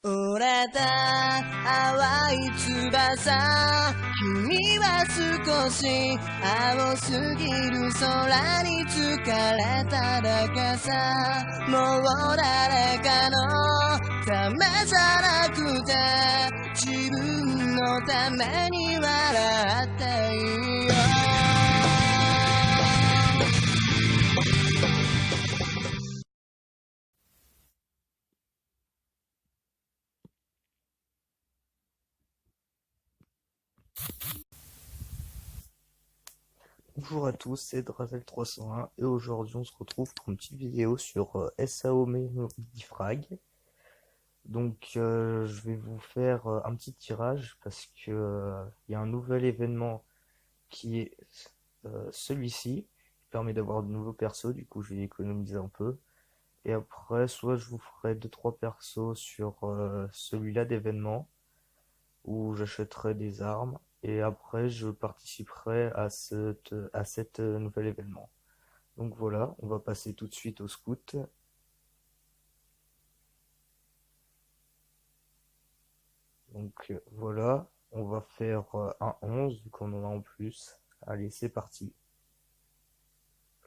折れた淡い翼君は少し青すぎる空に疲れただけさもう誰かのためじゃなくて自分のために笑っていいよBonjour à tous, c'est Drazel301 et aujourd'hui on se retrouve pour une petite vidéo sur SAO Memory Frag. Donc je vais vous faire un petit tirage parce que il y a un nouvel événement qui est celui-ci qui permet d'avoir de nouveaux persos, du coup je vais économiser un peu. Et après soit je vous ferai deux trois persos sur celui-là d'événement où j'achèterai des armes et après je participerai à cet nouvel événement. Donc voilà, on va passer tout de suite au scout. Donc voilà, on va faire un 11 vu qu'on en a en plus. Allez, c'est parti.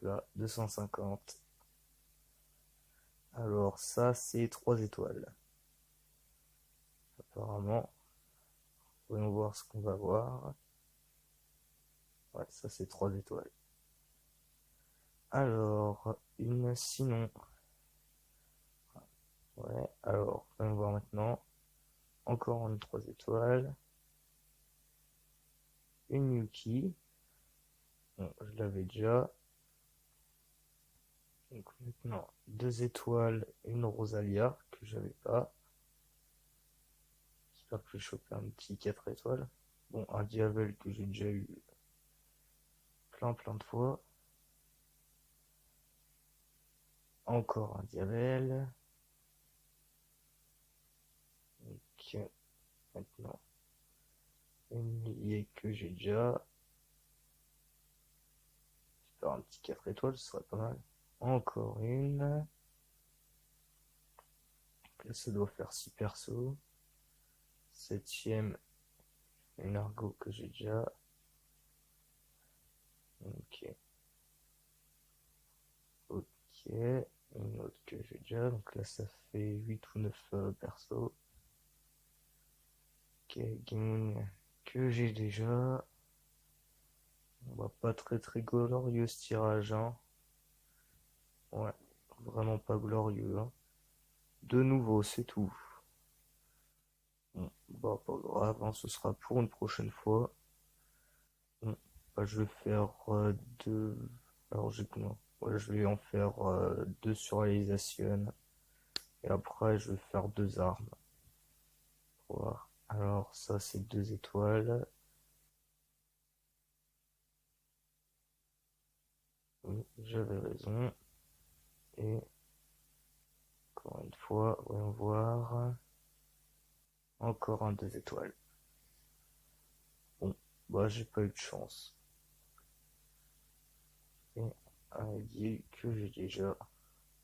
Là, 250. Alors ça, c'est 3 étoiles. Apparemment, voyons voir ce qu'on va voir. Ouais, ça c'est 3 étoiles. Alors, une sinon. Ouais, alors, voyons voir maintenant. Encore une 3 étoiles. Une Yuki. Bon, je l'avais déjà. Donc maintenant, 2 étoiles, une Rosalia que j'avais pas. J'espère que je vais choper un petit 4 étoiles. Bon, un Diavel que j'ai déjà eu plein de fois. Encore un Diavel. Donc maintenant, une liée que j'ai déjà. J'espère un petit 4 étoiles, ce serait pas mal. Encore une. Là, ça doit faire 6 persos. Septième, une Argo que j'ai déjà. Ok. Ok. Une autre que j'ai déjà. Donc là, ça fait 8 ou 9 persos. Ok. Gaming que j'ai déjà. On va pas très glorieux ce tirage, hein. Ouais. Vraiment pas glorieux, hein. De nouveau, c'est tout. Bon, bah pas grave, hein, ce sera pour une prochaine fois. Bon, bah, je vais faire deux. Alors j'ai non. Ouais, je vais en faire deux sur réalisation. Et après, je vais faire deux armes. Pour voir. Alors ça, c'est 2 étoiles. Oui, j'avais raison. Et encore une fois, voyons voir. Encore un 2 étoiles. Bon, bah j'ai pas eu de chance. Et un ailier que j'ai déjà.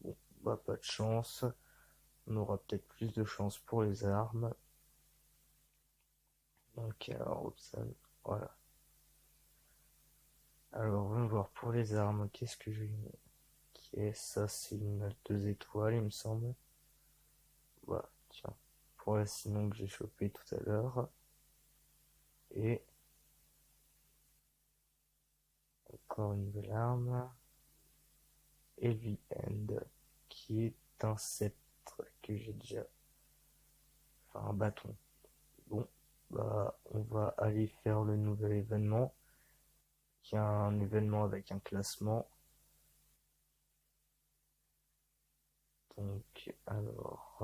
Bon, bah pas de chance. On aura peut-être plus de chance pour les armes. Donc alors, Robson, voilà. Alors, on va voir pour les armes. Qu'est-ce que j'ai mis? Ok, ça c'est une 2 étoiles, il me semble. Voilà, tiens. Pour la sinon que j'ai chopé tout à l'heure. Et encore une nouvelle arme. Heavy End, qui est un sceptre que j'ai déjà. Enfin, un bâton. Bon, bah, on va aller faire le nouvel événement. Qui est un événement avec un classement. Donc, alors,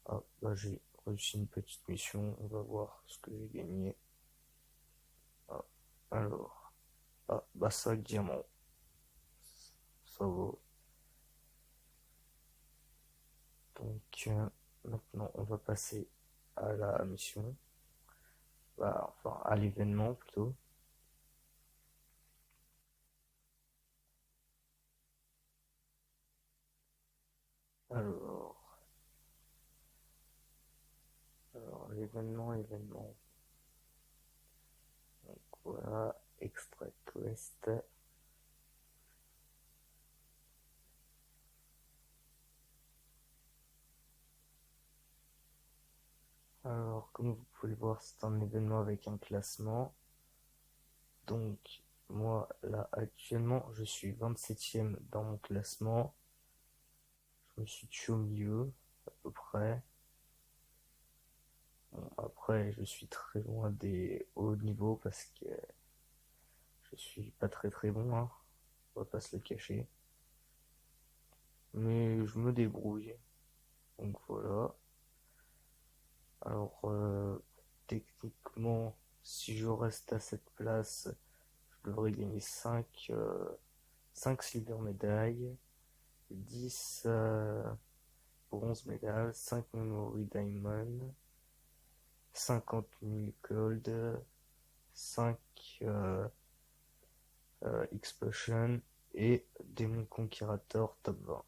hop, bah, j'ai réussi une petite mission. On va voir ce que j'ai gagné. Ah, alors, ah, bah, 5 diamants. Ça va. Donc, maintenant, on va passer à la mission. Bah, enfin, à l'événement plutôt. Alors, événement. Donc voilà, extra quest. Alors, comme vous pouvez le voir, c'est un événement avec un classement. Donc, moi, là, actuellement, je suis 27e dans mon classement. Je me suis tué au milieu, à peu près. Bon, après, je suis très loin des hauts niveaux parce que je suis pas très bon, hein. On va pas se le cacher. Mais je me débrouille. Donc voilà. Alors, techniquement, si je reste à cette place, je devrais gagner 5 silver médailles, 10 bronze médailles, 5 memory diamond, 50 000 gold, 5 explosion et démon conquérateur top 20.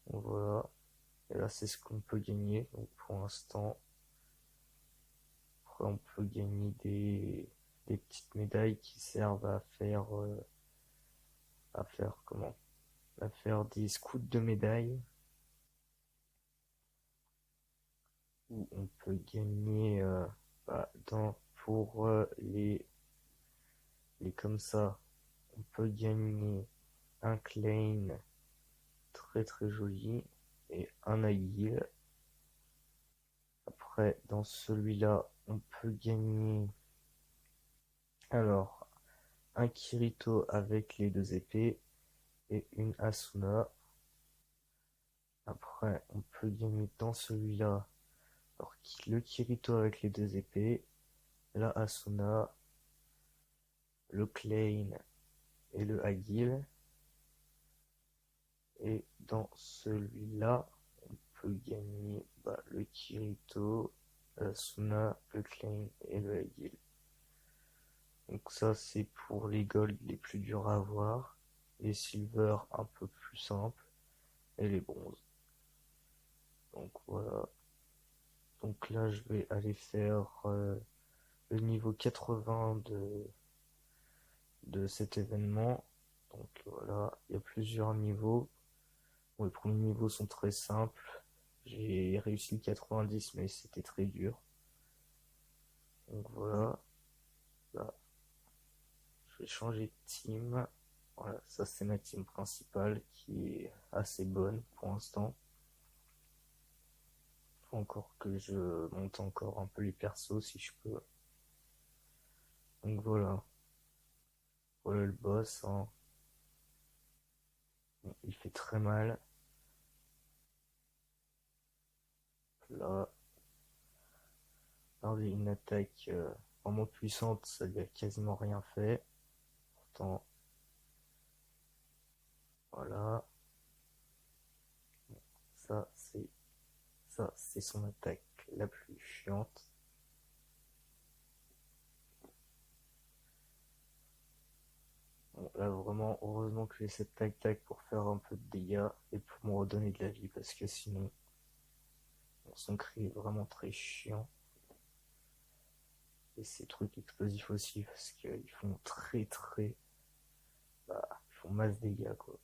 Donc voilà. Et là, c'est ce qu'on peut gagner. Donc pour l'instant, après, on peut gagner des petites médailles qui servent à faire comment? À faire des scouts de médailles où on peut gagner pour les comme ça. On peut gagner un claim très joli et un aiguille. Après, dans celui-là, on peut gagner alors un Kirito avec les deux épées et une Asuna. Après, on peut gagner dans celui-là alors, le Kirito avec les deux épées, la Asuna, le Klein et le Agile. Et dans celui-là, on peut gagner le Kirito, l'Asuna, le Klein et le Agile. Donc ça, c'est pour les golds les plus durs à avoir, les silver un peu plus simples et les bronzes. Donc voilà. Donc là, je vais aller faire le niveau 80 de cet événement. Donc voilà, il y a plusieurs niveaux. Bon, les premiers niveaux sont très simples. J'ai réussi le 90, mais c'était très dur. Donc voilà. Là, je vais changer de team. Voilà, ça c'est ma team principale qui est assez bonne pour l'instant. Faut encore que je monte encore un peu les persos si je peux. Donc voilà. Voilà le boss, hein. Bon, il fait très mal. Là, regardez, une attaque vraiment puissante, ça lui a quasiment rien fait. Pourtant, voilà. Ça, c'est ça, c'est son attaque la plus chiante. Bon, là, vraiment, heureusement que j'ai cette tac-tac pour faire un peu de dégâts et pour me redonner de la vie, parce que sinon, son cri est vraiment très chiant. Et ces trucs explosifs aussi, parce qu'ils font ils font masse dégâts, quoi.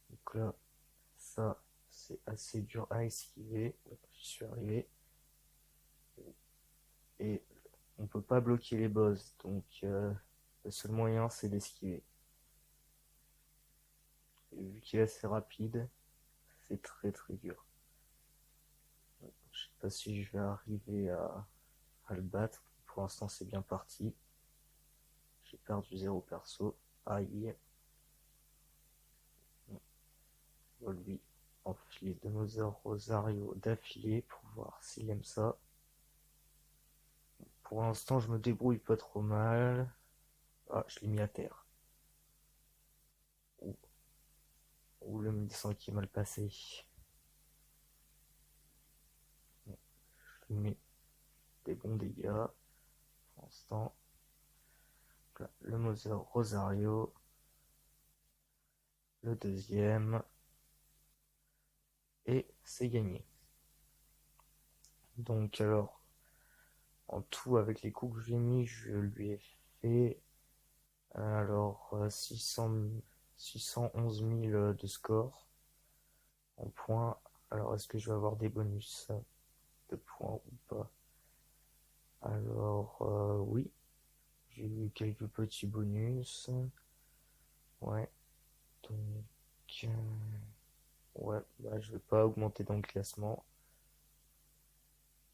Donc là, ça, c'est assez dur à esquiver. J'y suis arrivé. Et on peut pas bloquer les boss, donc le seul moyen, c'est d'esquiver. Et vu qu'il est assez rapide, c'est très dur. Je sais pas si je vais arriver à le battre. Pour l'instant, c'est bien parti. J'ai perdu 0 perso. Aïe. On va lui enfiler de nos Rosario d'affilée pour voir s'il aime ça. Pour l'instant, je me débrouille pas trop mal. Ah, je l'ai mis à terre. Ouh, le 1100 qui est mal passé. Je lui mets des bons dégâts. Pour l'instant, le Mother Rosario. Le deuxième. Et c'est gagné. Donc alors, en tout, avec les coups que j'ai mis, je lui ai fait alors 611 000 de score en points. Alors, est-ce que je vais avoir des bonus de points ou pas? Alors, oui, j'ai eu quelques petits bonus. Ouais, donc, ouais, bah, je vais pas augmenter dans le classement.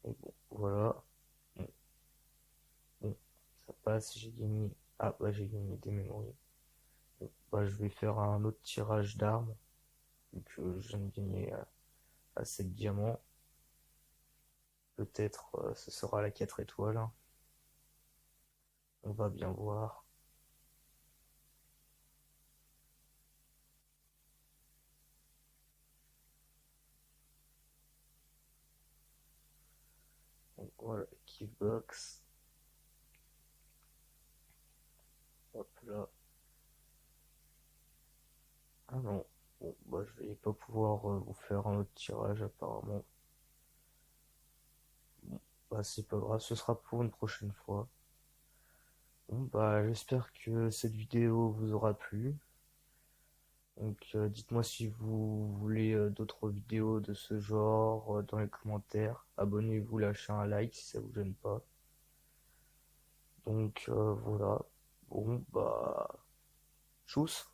Et bon, voilà. Bon, bon, ça passe, j'ai gagné. Ah, bah, j'ai gagné des mémories. Bon, bah, je vais faire un autre tirage d'armes. Vu que je viens de gagner assez de diamants. Peut-être ce sera la 4 étoiles, hein. On va bien voir. Donc voilà, Kickbox. Hop là. Ah non. Bon, bah je vais pas pouvoir vous faire un autre tirage apparemment. Bon, bah c'est pas grave, ce sera pour une prochaine fois. Bon bah j'espère que cette vidéo vous aura plu. Donc dites-moi si vous voulez d'autres vidéos de ce genre dans les commentaires. Abonnez-vous, lâchez un like si ça vous gêne pas. Donc voilà. Bon bah tchuss.